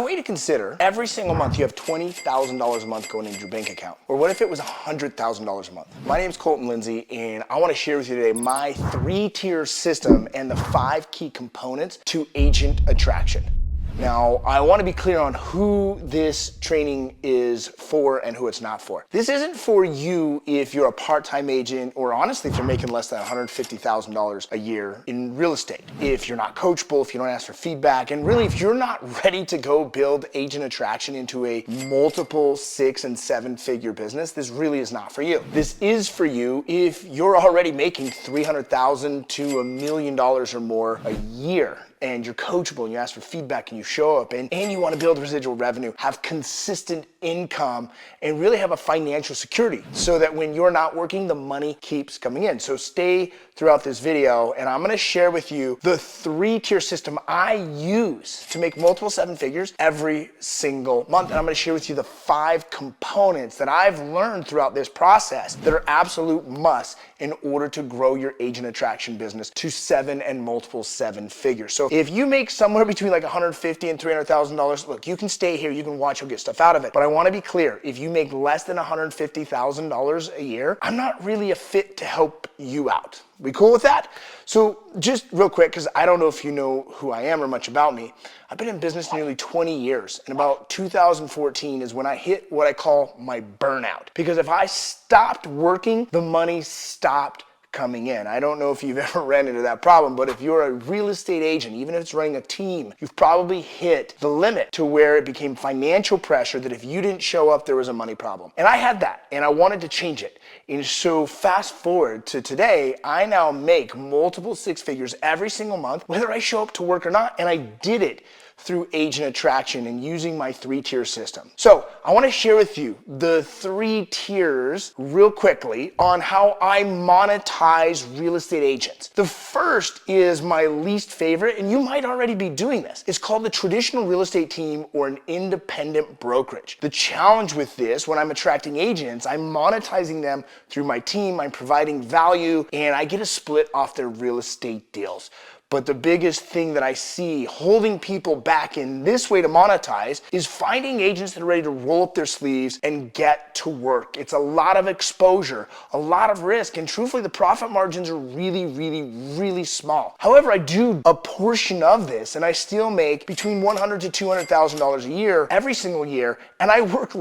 want you to consider every single month you have $20,000 a month going into your bank account. Or what if it was $100,000 a month? My name's Colton Lindsay, and I want to share with you today my 3-tier system and the 5 key components to agent attraction. Now, I want to be clear on who this training is for and who it's not for. This isn't for you if you're a part-time agent, or honestly, if you're making less than $150,000 a year in real estate. If you're not coachable, if you don't ask for feedback, and really if you're not ready to go build agent attraction into a multiple 6- and 7-figure business, this really is not for you. This is for you if you're already making $300,000 to $1 million or more a year, and you're coachable and you ask for feedback and you show up and you want to build residual revenue, have consistent income, and really have a financial security so that when you're not working, the money keeps coming in. So stay throughout this video, and I'm going to share with you the 3-tier system I use to make multiple 7 figures every single month. And I'm going to share with you the 5 components that I've learned throughout this process that are absolute musts in order to grow your agent attraction business to 7 and multiple 7 figures. So if you make somewhere between like $150,000 and $300,000, look, you can stay here, you can watch, you'll get stuff out of it. But I want to be clear, if you make less than $150,000 a year, I'm not really a fit to help you out. We cool with that? So just real quick, because I don't know if you know who I am or much about me, I've been in business nearly 20 years. And about 2014 is when I hit what I call my burnout. Because if I stopped working, the money stopped coming in. I don't know if you've ever ran into that problem, but if you're a real estate agent, even if it's running a team, you've probably hit the limit to where it became financial pressure that if you didn't show up, there was a money problem. And I had that, and I wanted to change it. And so fast forward to today, I now make multiple 6 figures every single month, whether I show up to work or not, and I did it through agent attraction and using my 3-tier system. So I want to share with you the 3 tiers real quickly on how I monetize real estate agents. The first is my least favorite, and you might already be doing this. It's called the traditional real estate team or an independent brokerage. The challenge with this, when I'm attracting agents, I'm monetizing them through my team, I'm providing value, and I get a split off their real estate deals. But the biggest thing that I see holding people back in this way to monetize is finding agents that are ready to roll up their sleeves and get to work. It's a lot of exposure, a lot of risk, and truthfully, the profit margins are really, really, really small. However, I do a portion of this, and I still make between $100,000 to $200,000 a year every single year, and I work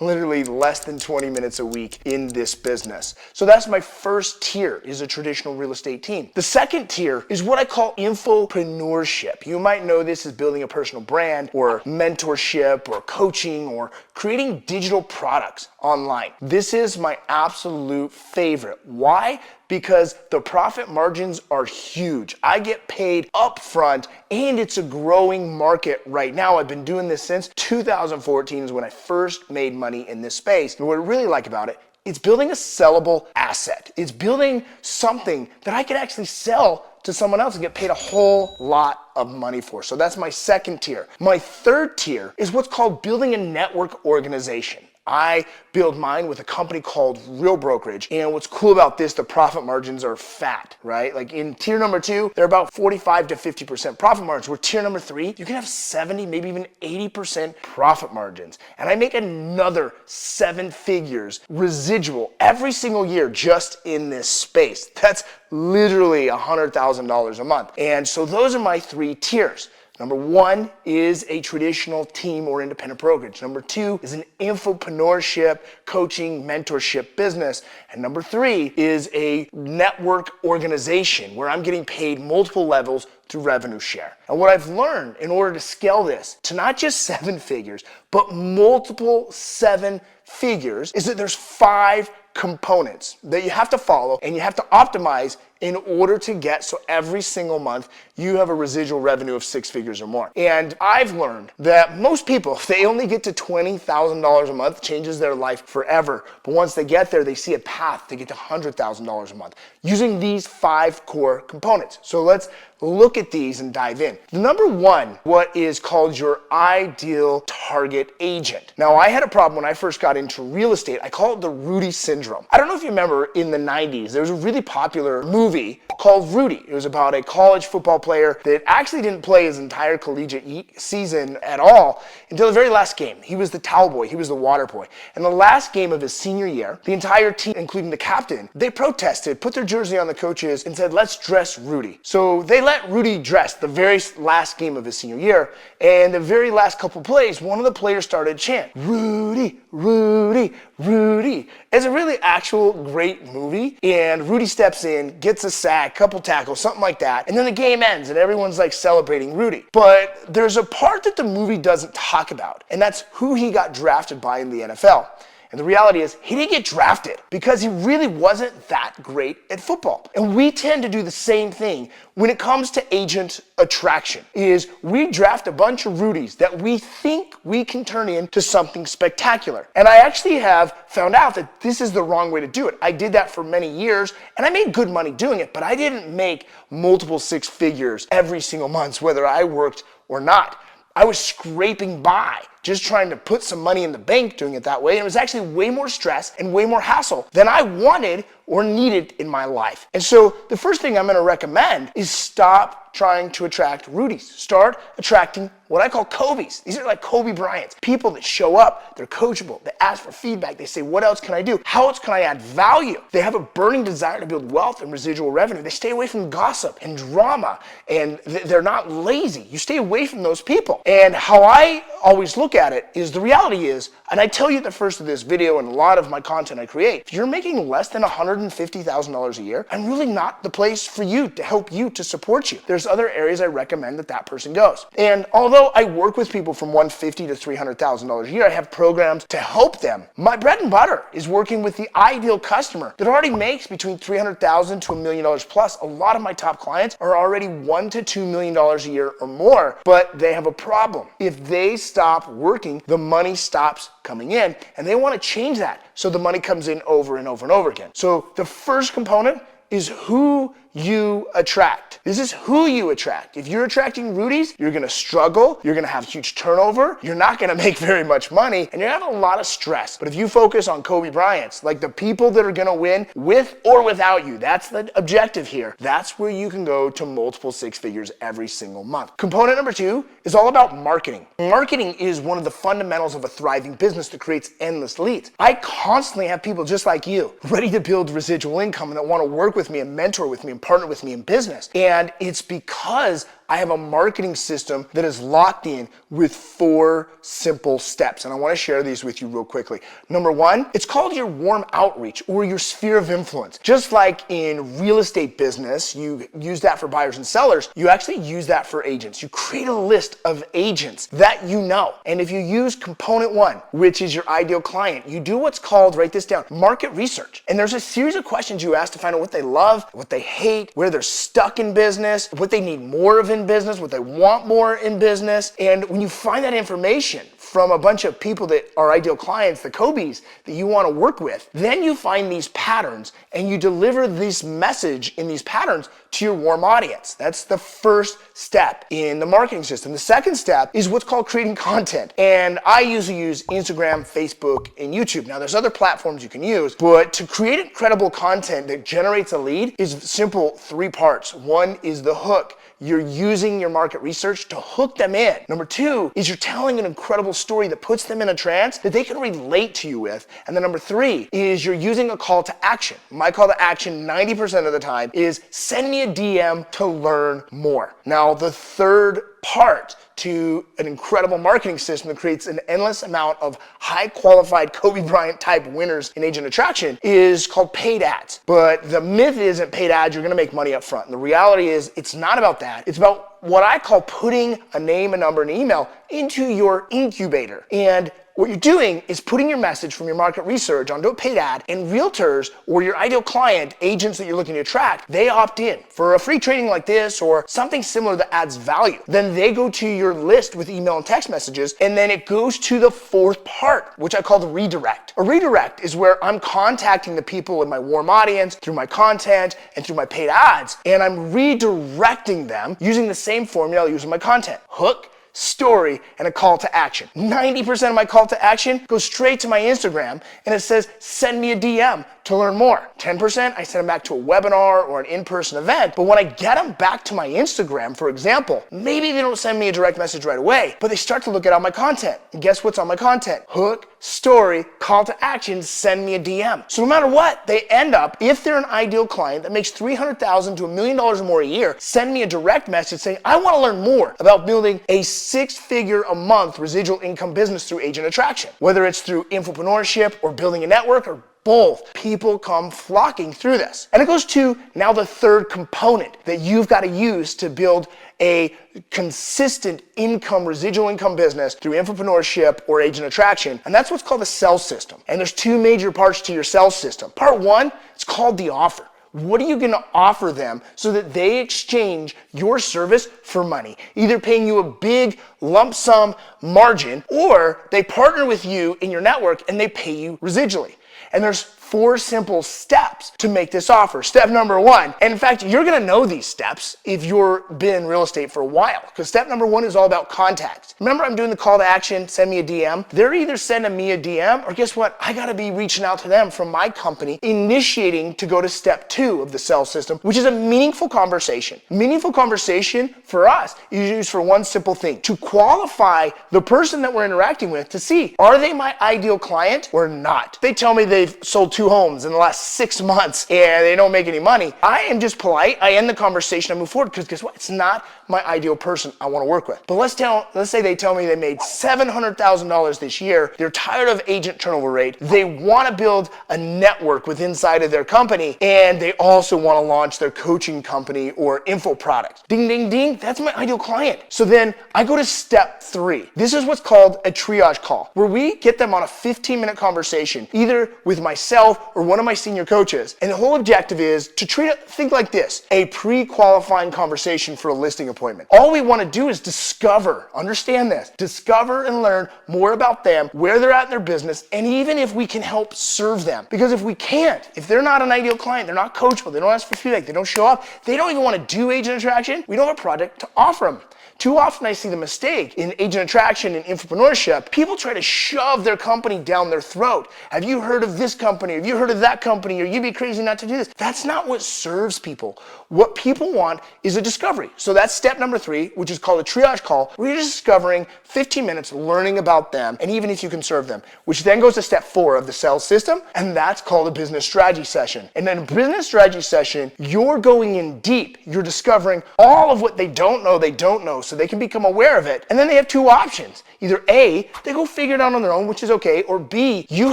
literally less than 20 minutes a week in this business. So that's my first tier, is a traditional real estate team. The second tier is what I call infopreneurship. You might know this as building a personal brand or mentorship or coaching or creating digital products online. This is my absolute favorite. Why? Because the profit margins are huge. I get paid upfront, and it's a growing market right now. I've been doing this since 2014 is when I first made money in this space. And what I really like about it, it's building a sellable asset. It's building something that I can actually sell to someone else and get paid a whole lot of money for. So that's my second tier. My 3rd tier is what's called building a network organization. I build mine with a company called Real Brokerage. And what's cool about this, the profit margins are fat, right? Like in tier number 2, they're about 45 to 50% profit margins. Where tier number 3, you can have 70, maybe even 80% profit margins. And I make another 7 figures residual every single year just in this space. That's literally $100,000 a month. And so those are my 3 tiers. Number 1 is a traditional team or independent brokerage. Number 2 is an infopreneurship, coaching, mentorship business. And number 3 is a network organization where I'm getting paid multiple levels through revenue share. And what I've learned in order to scale this to not just 7 figures, but multiple 7 figures is that there's 5 components that you have to follow and you have to optimize in order to get so every single month you have a residual revenue of 6 figures or more. And I've learned that most people, if they only get to $20,000 a month, changes their life forever. But once they get there, they see a path to get to $100,000 a month using these 5 core components. So let's look at these and dive in. The number 1, what is called your ideal target agent. Now, I had a problem when I first got into real estate. I call it the Rudy Syndrome. I don't know if you remember in the 90s, there was a really popular movie movie called Rudy. It was about a college football player that actually didn't play his entire collegiate season at all until the very last game. He was the towel boy. He was the water boy. And the last game of his senior year, the entire team, including the captain, they protested, put their jersey on the coaches, and said, let's dress Rudy. So they let Rudy dress the very last game of his senior year. And the very last couple plays, one of the players started to chant, Rudy, Rudy, Rudy. It's a really actual great movie. And Rudy steps in, gets a sack, couple tackles, something like that. And then the game ends and everyone's like celebrating Rudy. But there's a part that the movie doesn't talk about, and that's who he got drafted by in the NFL. And the reality is, he didn't get drafted because he really wasn't that great at football. And we tend to do the same thing when it comes to agent attraction, is we draft a bunch of Rudies that we think we can turn into something spectacular. And I actually have found out that this is the wrong way to do it. I did that for many years, and I made good money doing it, but I didn't make multiple six figures every single month, whether I worked or not. I was scraping by, just trying to put some money in the bank doing it that way. And it was actually way more stress and way more hassle than I wanted or needed in my life. And so the first thing I'm going to recommend is stop trying to attract Rudies. Start attracting what I call Kobe's. These are like Kobe Bryants. People that show up, they're coachable, they ask for feedback, they say, what else can I do? How else can I add value? They have a burning desire to build wealth and residual revenue. They stay away from gossip and drama, and they're not lazy. You stay away from those people. And how I always look at it is, the reality is, and I tell you at the first of this video and a lot of my content I create, if you're making less than $150,000 a year, I'm really not the place for you, to help you, to support you. There's other areas I recommend that person goes. And although I work with people from $150,000 to $300,000 a year, I have programs to help them. My bread and butter is working with the ideal customer that already makes between $300,000 to $1 million plus. A lot of my top clients are already $1 to $2 million a year or more, but they have a problem. If they stop working, the money stops coming in, and they want to change that so the money comes in over and over and over again. So the first component is who you attract. This is who you attract. If you're attracting Rudies, you're going to struggle, you're going to have huge turnover, you're not going to make very much money, and you're going to have a lot of stress. But if you focus on Kobe Bryant's, like the people that are going to win with or without you, that's the objective here. That's where you can go to multiple six figures every single month. Component number 2 is all about marketing. Marketing is one of the fundamentals of a thriving business that creates endless leads. I constantly have people just like you ready to build residual income and that want to work with me and mentor with me and partner with me in business. And it's because I have a marketing system that is locked in with 4 simple steps. And I want to share these with you real quickly. Number 1, it's called your warm outreach or your sphere of influence. Just like in real estate business, you use that for buyers and sellers, you actually use that for agents. You create a list of agents that you know. And if you use component 1, which is your ideal client, you do what's called, write this down, market research. And there's a series of questions you ask to find out what they love, what they hate, where they're stuck in business, what they need more of in business, what they want more in business. And when you find that information from a bunch of people that are ideal clients, the Kobe's that you want to work with, then you find these patterns and you deliver this message in these patterns to your warm audience. That's the first step in the marketing system. The second step is what's called creating content. And I usually use Instagram, Facebook, and YouTube. Now there's other platforms you can use, but to create incredible content that generates a lead is simple 3 parts. 1 is the hook. You're using your market research to hook them in. Number 2 is you're telling an incredible story that puts them in a trance that they can relate to you with. And then number 3 is you're using a call to action. My call to action 90% of the time is send me a DM to learn more. Now the third part to an incredible marketing system that creates an endless amount of high qualified Kobe Bryant type winners in agent attraction is called paid ads. But the myth isn't paid ads, you're gonna make money up front. And the reality is it's not about that. It's about what I call putting a name, a number, and an email into your incubator. And what you're doing is putting your message from your market research onto a paid ad, and realtors or your ideal client, agents that you're looking to attract, they opt in for a free training like this or something similar that adds value. Then they go to your list with email and text messages, and then it goes to the 4th part, which I call the redirect. A redirect is where I'm contacting the people in my warm audience through my content and through my paid ads, and I'm redirecting them using the same formula I use in my content. Hook, story, and a call to action. 90% of my call to action goes straight to my Instagram and it says, send me a DM to learn more. 10%, I send them back to a webinar or an in-person event. But when I get them back to my Instagram, for example, maybe they don't send me a direct message right away, but they start to look at all my content. And guess what's on my content? Hook, story, call to action, send me a DM. So no matter what, they end up, if they're an ideal client that makes $300,000 to $1 million or more a year, send me a direct message saying, I want to learn more about building a 6-figure a month residual income business through agent attraction. Whether it's through infopreneurship or building a network or both, people come flocking through this. And it goes to now the third component that you've got to use to build a consistent income, residual income business through infopreneurship or agent attraction. And that's what's called the sales system. And there's 2 major parts to your sales system. Part 1, it's called the offer. What are you going to offer them so that they exchange your service for money? Either paying you a big lump sum margin, or they partner with you in your network and they pay you residually. And there's 4 simple steps to make this offer. Step number 1, and in fact, you're gonna know these steps if you've been in real estate for a while, because step number 1 is all about contacts. Remember, I'm doing the call to action, send me a DM. They're either sending me a DM, or guess what? I gotta be reaching out to them from my company, initiating to go to step 2 of the sales system, which is a meaningful conversation. Meaningful conversation for us is used for one simple thing: to qualify the person that we're interacting with to see, are they my ideal client or not? They tell me they've sold 2 homes in the last 6 months and they don't make any money. I am just polite. I end the conversation, I move forward, because guess what? It's not my ideal person I want to work with. But let's say they tell me they made $700,000 this year. They're tired of agent turnover rate. They want to build a network with inside of their company, and they also want to launch their coaching company or info product. Ding, ding, ding. That's my ideal client. So then I go to step 3. This is what's called a triage call, where we get them on a 15-minute conversation, either with myself or one of my senior coaches. And the whole objective is to think like this: a pre-qualifying conversation for a listing appointment. All we want to do is discover, understand this, discover and learn more about them, where they're at in their business, and even if we can help serve them. Because if we can't, if they're not an ideal client, they're not coachable, they don't ask for feedback, they don't show up, they don't even want to do agent attraction, we don't have a product to offer them. Too often I see the mistake in agent attraction and infopreneurship. People try to shove their company down their throat. Have you heard of this company? Have you heard of that company? Or you'd be crazy not to do this. That's not what serves people. What people want is a discovery. So that's step number 3, which is called a triage call, where you're discovering 15 minutes, learning about them, and even if you can serve them, which then goes to step 4 of the sales system, and that's called a business strategy session. And in a business strategy session, you're going in deep. You're discovering all of what they don't know, so they can become aware of it. And then they have 2 options. Either A, they go figure it out on their own, which is okay, or B, you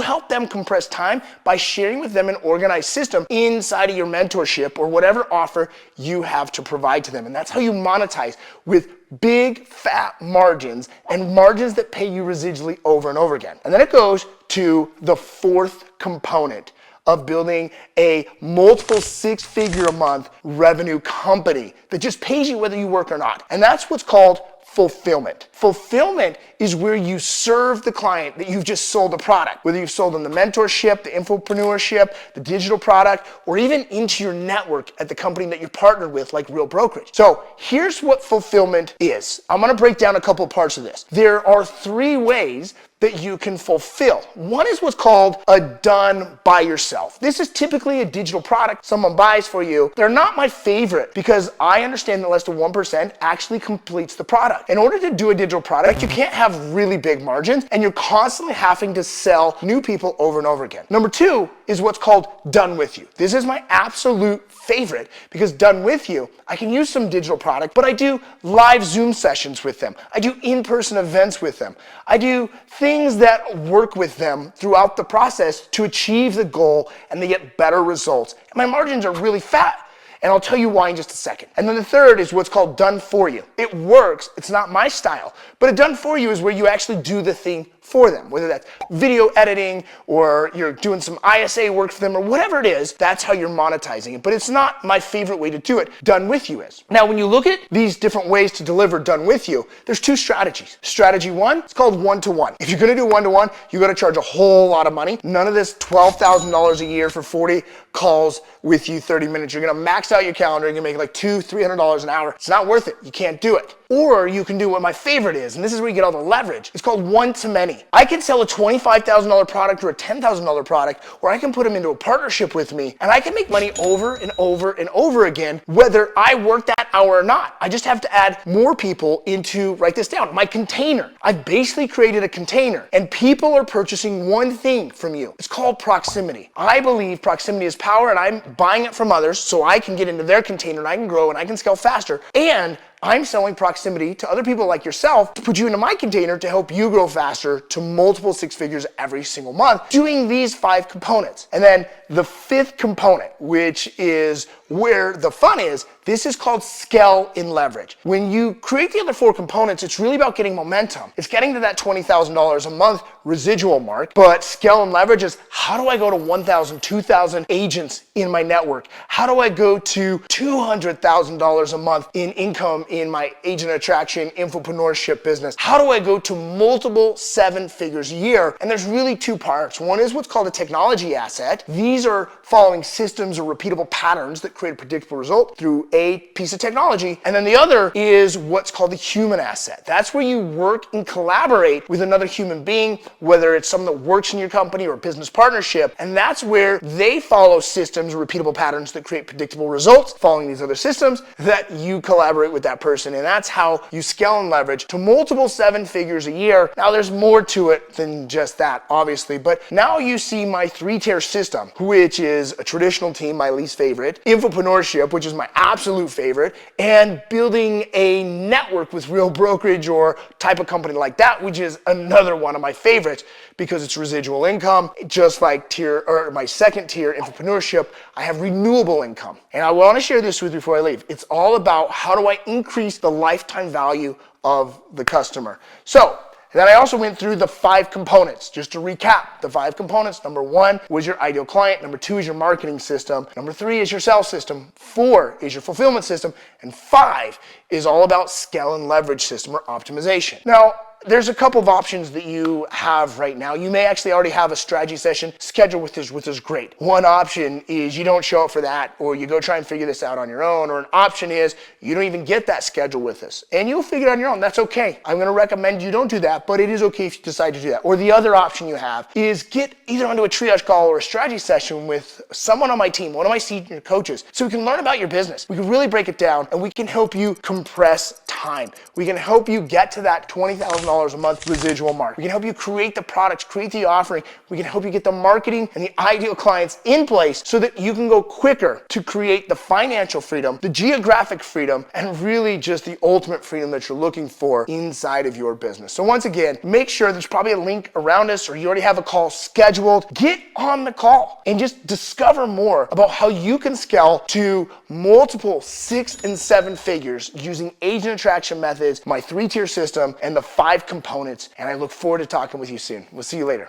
help them compress time by sharing with them an organized system inside of your mentorship or whatever offer you have to provide to them. And that's how you monetize, with big fat margins, and margins that pay you residually over and over again. And then it goes to the 4th component of building a multiple 6-figure a month revenue company that just pays you whether you work or not. And that's what's called fulfillment. Fulfillment is where you serve the client that you've just sold a product, whether you've sold them the mentorship, the infopreneurship, the digital product, or even into your network at the company that you're partnered with, like Real Brokerage. So here's what fulfillment is. I'm going to break down a couple parts of this. There are 3 ways that you can fulfill. One is what's called a done by yourself. This is typically a digital product someone buys for you. They're not my favorite because I understand that less than 1% actually completes the product. In order to do a digital product, you can't have really big margins, and you're constantly having to sell new people over and over again. Number 2 is what's called done with you. This is my absolute favorite because done with you, I can use some digital product, but I do live Zoom sessions with them. I do in-person events with them. I do things that work with them throughout the process to achieve the goal, and they get better results. And my margins are really fat. And I'll tell you why in just a second. And then the 3rd is what's called done for you. It works. It's not my style. But a done for you is where you actually do the thing for them, whether that's video editing or you're doing some ISA work for them or whatever it is. That's how you're monetizing it. But it's not my favorite way to do it. Done with you is. Now, when you look at these different ways to deliver done with you, there's 2 strategies. Strategy 1, it's called one-to-one. If you're going to do one-to-one, you got to charge a whole lot of money. None of this $12,000 a year for 40 calls with you, 30 minutes. You're going to max out out your calendar and you make like $200-300 an hour. It's not worth it. You can't do it. Or you can do what my favorite is, and this is where you get all the leverage. It's called one-to-many. I can sell a $25,000 product or a $10,000 product, or I can put them into a partnership with me, and I can make money over and over and over again, whether I work that hour or not. I just have to add more people into, write this down, my container. I've basically created a container, and people are purchasing one thing from you. It's called proximity. I believe proximity is power, and I'm buying it from others so I can get into their container and I can grow and I can scale faster. And I'm selling proximity to other people like yourself to put you into my container to help you grow faster to multiple six figures every single month, doing these 5 components. And then the 5th component, which is where the fun is, this is called scale and leverage. When you create the other 4 components, it's really about getting momentum. It's getting to that $20,000 a month residual mark, but scale and leverage is how do I go to 1,000, 2,000 agents in my network? How do I go to $200,000 a month in income in my agent attraction infopreneurship business? How do I go to multiple 7 figures a year? And there's really 2 parts. One is what's called a technology asset. These are following systems or repeatable patterns that create a predictable result through a piece of technology. And then the other is what's called the human asset. That's where you work and collaborate with another human being, whether it's someone that works in your company or a business partnership. And that's where they follow systems or repeatable patterns that create predictable results, following these other systems that you collaborate with that person. And that's how you scale and leverage to multiple 7 figures a year. Now there's more to it than just that, obviously, but now you see my 3-tier system, which is a traditional team, my least favorite, infopreneurship, which is my absolute favorite, and building a network with real brokerage or type of company like that, which is another one of my favorites because it's residual income. Just like my 2nd tier, infopreneurship, I have renewable income. And I want to share this with you before I leave. It's all about how do I increase the lifetime value of the customer. So then I also went through the 5 components. Just to recap, the 5 components. Number 1 was your ideal client. Number 2 is your marketing system. Number 3 is your sales system. 4 is your fulfillment system. And 5 is all about scale and leverage system or optimization. Now, there's a couple of options that you have right now. You may actually already have a strategy session scheduled with this, which is great. One option is you don't show up for that, or you go try and figure this out on your own, or an option is you don't even get that scheduled with us, and you'll figure it on your own. That's okay. I'm going to recommend you don't do that, but it is okay if you decide to do that. Or the other option you have is get either onto a triage call or a strategy session with someone on my team, one of my senior coaches, so we can learn about your business. We can really break it down, and we can help you compress time. We can help you get to that $20,000 a month residual mark. We can help you create the products, create the offering. We can help you get the marketing and the ideal clients in place so that you can go quicker to create the financial freedom, the geographic freedom, and really just the ultimate freedom that you're looking for inside of your business. So once again, make sure there's probably a link around us, or you already have a call scheduled. Get on the call and just discover more about how you can scale to multiple 6 and 7 figures using agent attraction methods, my 3-tier system, and the 5 components. And I look forward to talking with you soon. We'll see you later.